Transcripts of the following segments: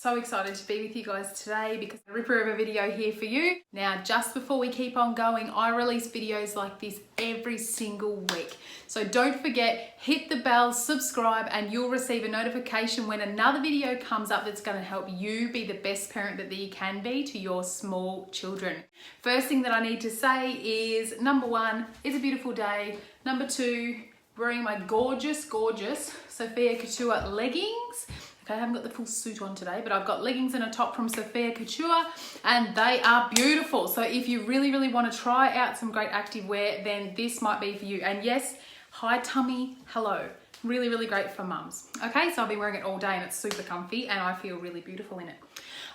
So excited to be with you guys today because a ripper of a video here for you. Now, just before we keep on going, I release videos like this every single week. So don't forget, hit the bell, subscribe, and you'll receive a notification when another video comes up that's going to help you be the best parent that you can be to your small children. First thing that I need to say is, number one, it's a beautiful day. Number two, wearing my gorgeous Sophia Couture leggings. Okay, I haven't got the full suit on today, but I've got leggings and a top from Sophia Couture and they are beautiful. So if you really want to try out some great active wear, then this might be for you. And yes, high tummy, hello. Really great for mums. Okay, so I've been wearing it all day and it's super comfy and I feel really beautiful in it.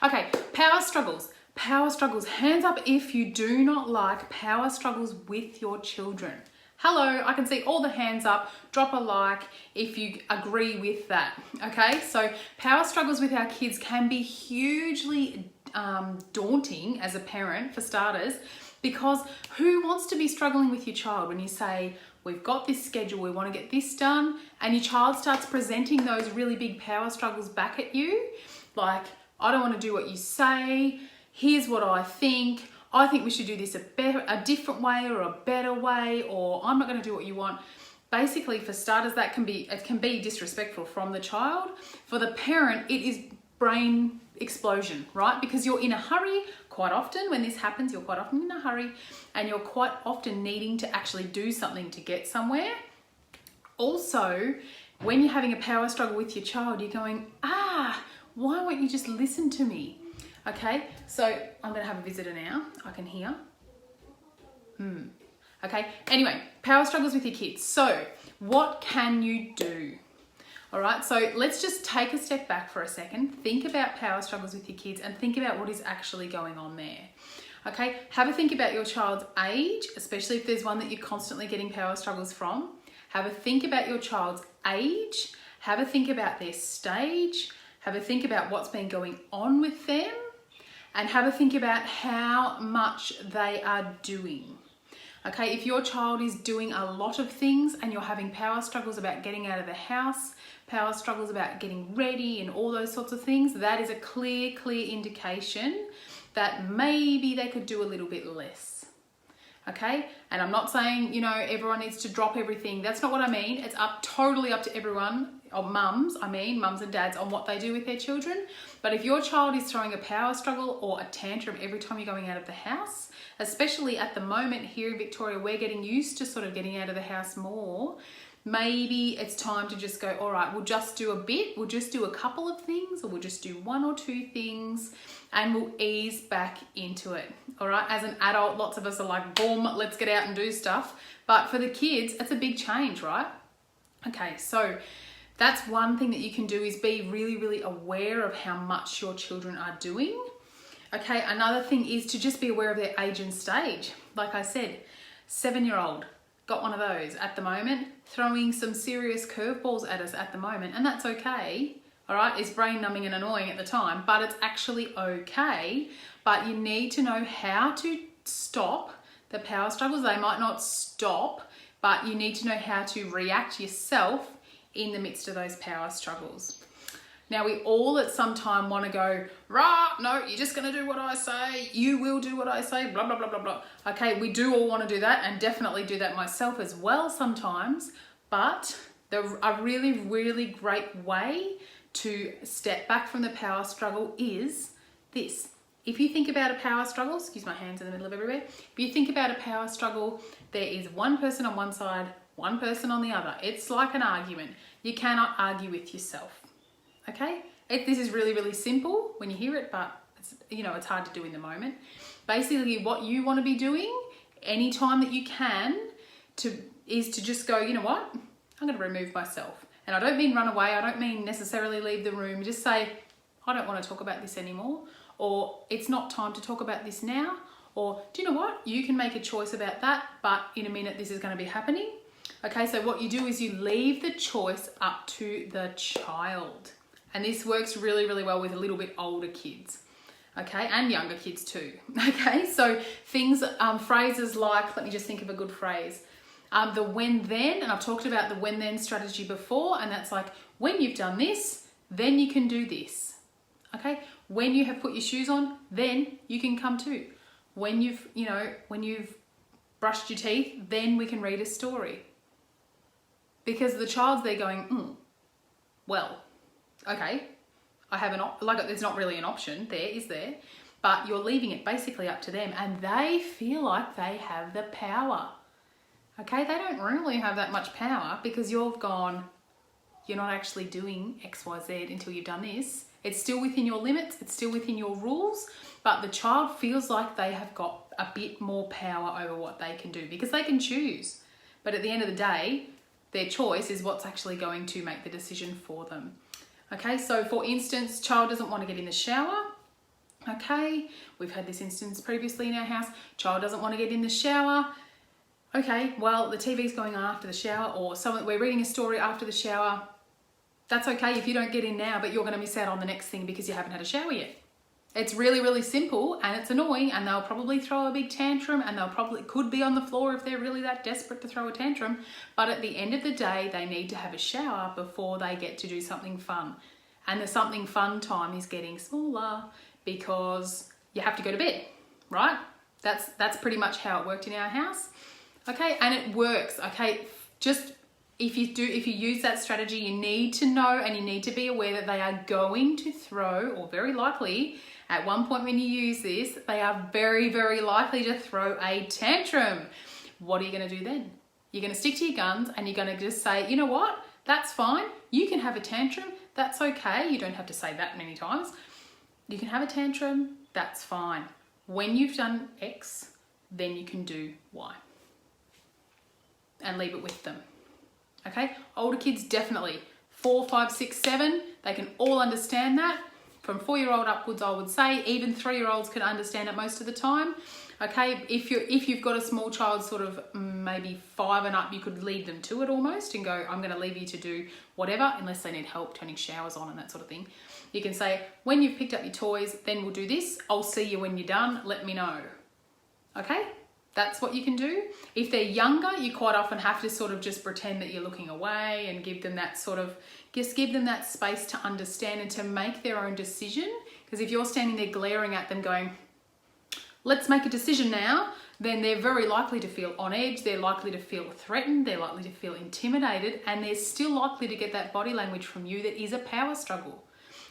Okay, power struggles. Power struggles. Hands up if you do not like power struggles with your children. Hello, I can see all the hands up. Drop a like if you agree with that. Okay, so power struggles with our kids can be hugely daunting as a parent, for starters, because who wants to be struggling with your child when you say, we've got this schedule, we want to get this done, and your child starts presenting those really big power struggles back at you, like, I don't want to do what you say, here's what I think we should do this a different way or a better way, or I'm not going to do what you want. Basically, for starters, it can be disrespectful from the child. For the parent, it is brain explosion, right? Because you're in a hurry quite often. When this happens, you're quite often in a hurry and you're quite often needing to actually do something to get somewhere. Also, when you're having a power struggle with your child, you're going, why won't you just listen to me? Okay, so I'm going to have a visitor now. I can hear. Okay, anyway, power struggles with your kids. So what can you do? All right, so let's just take a step back for a second. Think about power struggles with your kids and think about what is actually going on there. Okay, have a think about your child's age, especially if there's one that you're constantly getting power struggles from. Have a think about your child's age. Have a think about their stage. Have a think about what's been going on with them. And have a think about how much they are doing. Okay, if your child is doing a lot of things and you're having power struggles about getting out of the house, power struggles about getting ready and all those sorts of things, that is a clear indication that maybe they could do a little bit less. Okay, and I'm not saying, everyone needs to drop everything. That's not what I mean. It's totally up to everyone, or mums and dads, on what they do with their children. But if your child is throwing a power struggle or a tantrum every time you're going out of the house, especially at the moment here in Victoria, we're getting used to sort of getting out of the house more. Maybe it's time to just go, all right, we'll just do a bit, we'll just do a couple of things, or we'll just do one or two things and we'll ease back into it. All right, as an adult, lots of us are like, boom, let's get out and do stuff. But for the kids, it's a big change, right? Okay, so that's one thing that you can do, is be really aware of how much your children are doing. Okay, another thing is to just be aware of their age and stage. Like I said, 7-year-old, got one of those at the moment, throwing some serious curveballs at us at the moment, and that's okay. All right, it's brain numbing and annoying at the time, but it's actually okay. But you need to know how to stop the power struggles. They might not stop, but you need to know how to react yourself in the midst of those power struggles. Now, we all at some time want to go, no, you're just going to do what I say. You will do what I say, blah, blah, blah, blah, blah. Okay, we do all want to do that, and definitely do that myself as well sometimes. But a really great way to step back from the power struggle is this. If you think about a power struggle, excuse my hands in the middle of everywhere. If you think about a power struggle, there is one person on one side, one person on the other. It's like an argument. You cannot argue with yourself. Okay? This is really simple when you hear it, but it's hard to do in the moment. Basically, what you want to be doing anytime that you can is to just go, you know what? I'm going to remove myself. And I don't mean run away. I don't mean necessarily leave the room. Just say, I don't want to talk about this anymore. Or it's not time to talk about this now. Or do you know what? You can make a choice about that, but in a minute this is going to be happening. Okay, so what you do is you leave the choice up to the child. And this works really well with a little bit older kids. Okay, and younger kids too. Okay, so things, phrases like, let me just think of a good phrase. The when then, and I've talked about the when then strategy before, and that's like, when you've done this, then you can do this. Okay, when you have put your shoes on, then you can come to. When you've brushed your teeth, then we can read a story. Because the child's there going, well, okay, I have there's not really an option there, is there? But you're leaving it basically up to them, and they feel like they have the power. Okay, they don't really have that much power because you've gone, you're not actually doing X, Y, Z until you've done this. It's still within your limits, it's still within your rules, but the child feels like they have got a bit more power over what they can do because they can choose. But at the end of the day, their choice is what's actually going to make the decision for them. Okay, so for instance, child doesn't want to get in the shower. Okay, we've had this instance previously in our house. Child doesn't want to get in the shower. Okay, well, the TV's going on after the shower, or we're reading a story after the shower. That's okay if you don't get in now, but you're going to miss out on the next thing because you haven't had a shower yet. It's really, really simple, and it's annoying, and they'll probably throw a big tantrum, and they'll probably could be on the floor if they're really that desperate to throw a tantrum. But at the end of the day, they need to have a shower before they get to do something fun. And the something fun time is getting smaller because you have to go to bed, right? That's pretty much how it worked in our house. Okay, and it works. Okay, just if you use that strategy, you need to know and you need to be aware that they are going to throw, or very likely, at one point when you use this, they are very, very likely to throw a tantrum. What are you going to do then? You're going to stick to your guns and you're going to just say, you know what? That's fine. You can have a tantrum. That's okay. You don't have to say that many times. You can have a tantrum. That's fine. When you've done X, then you can do Y. And leave it with them. Okay? Older kids, definitely. 4, 5, 6, 7, they can all understand that. From 4-year-old upwards, I would say. Even 3-year-olds can understand it most of the time. Okay? If you've got a small child, sort of maybe 5 and up, you could lead them to it almost and go, I'm going to leave you to do whatever, unless they need help turning showers on and that sort of thing. You can say, when you've picked up your toys, then we'll do this. I'll see you when you're done. Let me know. Okay? That's what you can do. If they're younger, you quite often have to sort of just pretend that you're looking away and give them that give them that space to understand and to make their own decision. Because if you're standing there glaring at them going, let's make a decision now, then they're very likely to feel on edge, they're likely to feel threatened, they're likely to feel intimidated, and they're still likely to get that body language from you that is a power struggle.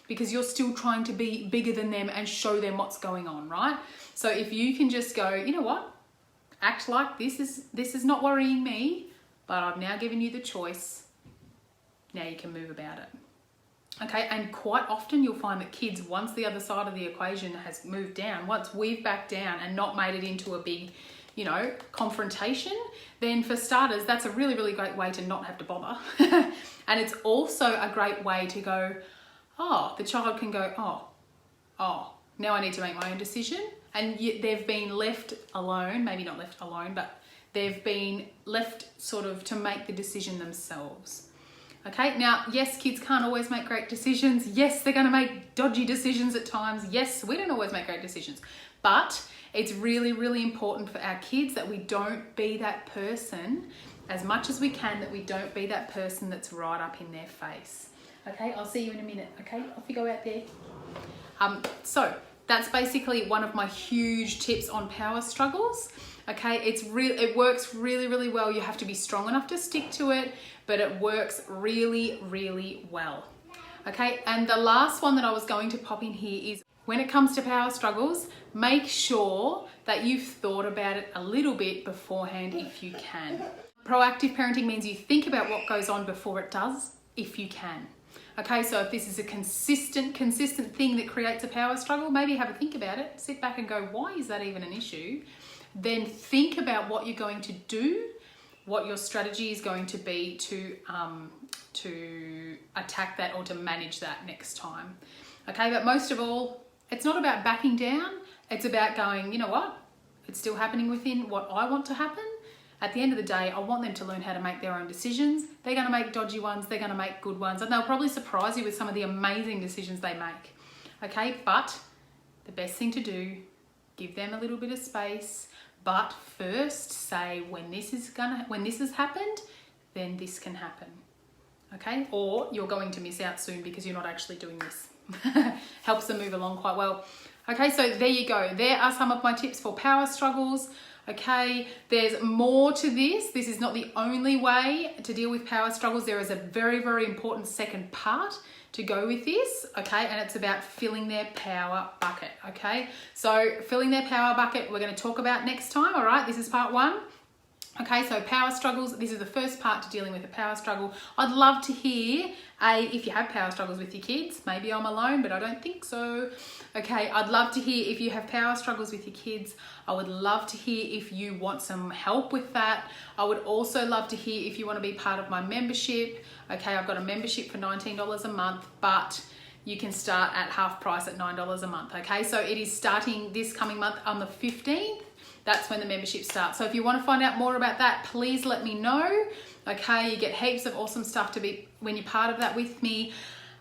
Because you're still trying to be bigger than them and show them what's going on, right? So if you can just go, you know what? Act like this is not worrying me, but I've now given you the choice. Now you can move about it. Okay, and quite often you'll find that kids, once the other side of the equation has moved down, once we've backed down and not made it into a big, confrontation, then for starters, that's a really, really great way to not have to bother. And it's also a great way to go, the child can go, now I need to make my own decision. And they've been left alone, maybe not left alone, but they've been left sort of to make the decision themselves. Okay, now, yes, kids can't always make great decisions. Yes, they're going to make dodgy decisions at times. Yes, we don't always make great decisions. But it's really, really important for our kids that we don't be that person, as much as we can, that we don't be that person that's right up in their face. Okay, I'll see you in a minute. Okay, off you go out there. So that's basically one of my huge tips on power struggles. Okay, it works really, really well. You have to be strong enough to stick to it, but it works really, really well. Okay, and the last one that I was going to pop in here is, when it comes to power struggles, make sure that you've thought about it a little bit beforehand if you can. Proactive parenting means you think about what goes on before it does, if you can. Okay, so if this is a consistent thing that creates a power struggle, maybe have a think about it. Sit back and go, why is that even an issue? Then think about what you're going to do, what your strategy is going to be to attack that or to manage that next time. Okay, but most of all, it's not about backing down. It's about going, you know what? It's still happening within what I want to happen. At the end of the day, I want them to learn how to make their own decisions. They're going to make dodgy ones, they're going to make good ones, and they'll probably surprise you with some of the amazing decisions they make. Okay, but the best thing to do, give them a little bit of space, but first say, when this has happened, then this can happen. Okay, or you're going to miss out soon because you're not actually doing this. helps them move along quite well. Okay, so there you go. There are some of my tips for power struggles. Okay, there's more to this. This is not the only way to deal with power struggles. There is a very, very important second part to go with this, okay, and it's about filling their power bucket, okay? So filling their power bucket, we're going to talk about next time, all right? This is part 1. Okay, so power struggles, this is the first part to dealing with a power struggle. I'd love to hear, if you have power struggles with your kids. Maybe I'm alone, but I don't think so. Okay, I'd love to hear if you have power struggles with your kids. I would love to hear if you want some help with that. I would also love to hear if you want to be part of my membership. Okay, I've got a membership for $19 a month, but you can start at half price at $9 a month. Okay, so it is starting this coming month on the 15th. That's when the membership starts. So if you want to find out more about that, please let me know. Okay, you get heaps of awesome stuff to be when you're part of that with me.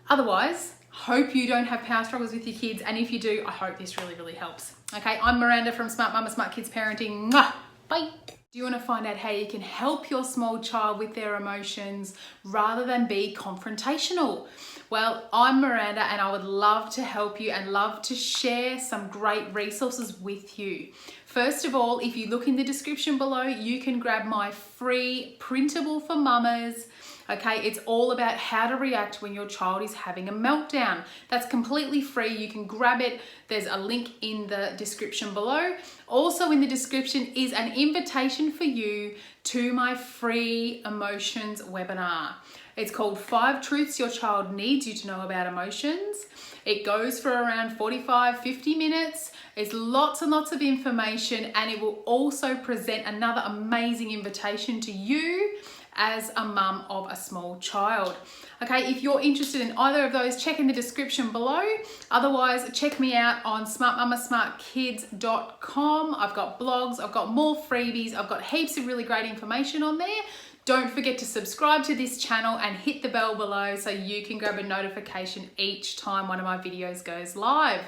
Otherwise, hope you don't have power struggles with your kids. And if you do, I hope this really, really helps. Okay, I'm Miranda from Smart Mama, Smart Kids Parenting. Mwah! Bye. Do you want to find out how you can help your small child with their emotions rather than be confrontational? Well, I'm Miranda and I would love to help you and love to share some great resources with you. First of all, if you look in the description below, you can grab my free printable for mamas. Okay, it's all about how to react when your child is having a meltdown. That's completely free. You can grab it. There's a link in the description below. Also in the description is an invitation for you to my free emotions webinar. It's called 5 Truths Your Child Needs You to Know About Emotions. It goes for around 45-50 minutes. It's lots and lots of information, and it will also present another amazing invitation to you as a mum of a small child. Okay, if you're interested in either of those, check in the description below. Otherwise, check me out on smartmamasmartkids.com. I've got blogs, I've got more freebies, I've got heaps of really great information on there. Don't forget to subscribe to this channel and hit the bell below so you can grab a notification each time one of my videos goes live.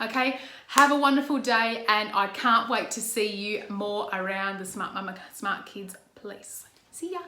Okay, have a wonderful day, and I can't wait to see you more around the Smart Mama, Smart Kids place. See ya.